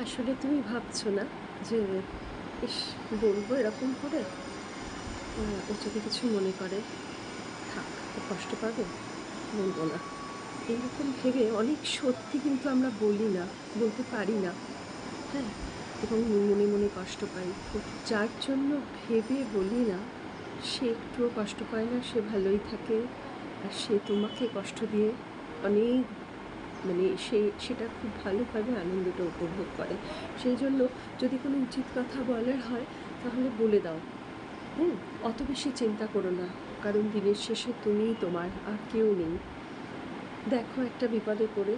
আসলে তুমি ভাবছো না যে ইস, বলবো এরকম করে? ও যদি কিছু মনে করে, থাক, ও কষ্ট পাবে, বলবো না। এইরকম ভেবে অনেক সত্যি কিন্তু আমরা বলি না, বলতে পারি না। হ্যাঁ, এবং মনে মনে কষ্ট পাই। যার জন্য ভেবে বলি না, সে একটুও কষ্ট পায় না, সে ভালোই থাকে। আর সে তোমাকে কষ্ট দিয়ে অনেক, মানে সেটা খুব ভালোভাবে আনন্দটা উপভোগ করে। সেই জন্য যদি কোনো উচিত কথা বলার হয়, তাহলে বলে দাও। হুম? অত বেশি চিন্তা করো না। কারণ দিনের শেষে তুমিই তোমার, আর কেউ নেই। দেখো, একটা বিপদে পড়ে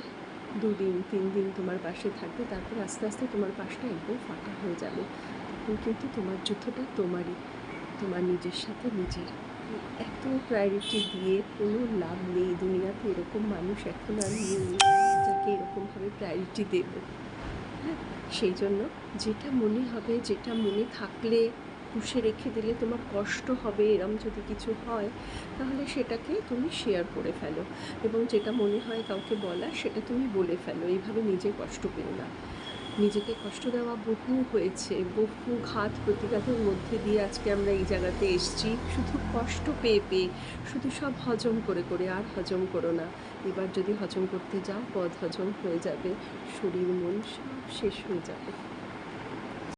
২ দিন ৩ দিন তোমার পাশে থাকবে। তারপর আস্তে, আস্তে তোমার পাশটা একদম ফাঁকা হয়ে যাবে। তখন কিন্তু তোমার যুদ্ধটা তোমারই। তোমার নিজের সাথে নিজের। এত প্রায়োরিটি দিয়ে কোনো লাভ নেই। দুনিয়াতে এরকম মানুষ এখন আর নেই, যাকে এরকমভাবে প্রায়োরিটি দেব। হ্যাঁ? সেই জন্য যেটা মনে হবে, যেটা মনে থাকলে, পুষে রেখে দিলে তোমার কষ্ট হবে, এরম যদি কিছু হয়, তাহলে সেটাকে তুমি শেয়ার করে ফেলো। এবং যেটা মনে হয় কাউকে বলার, সেটা তুমি বলে ফেলো। এইভাবে নিজে কষ্ট পেও না। নিজেকে কষ্ট দেওয়া বহু হয়েছে, বহু ঘাত প্রতিঘাতের মধ্যে দিয়ে আজকে আমরা এই জায়গাতে এসেছি, শুধু কষ্ট পেয়ে পেয়ে, শুধু সব হজম করে করে। আর হজম করো না। এবার যদি হজম করতে যাও, বদ হজম হয়ে যাবে, শরীর মন সব শেষ হয়ে যাবে।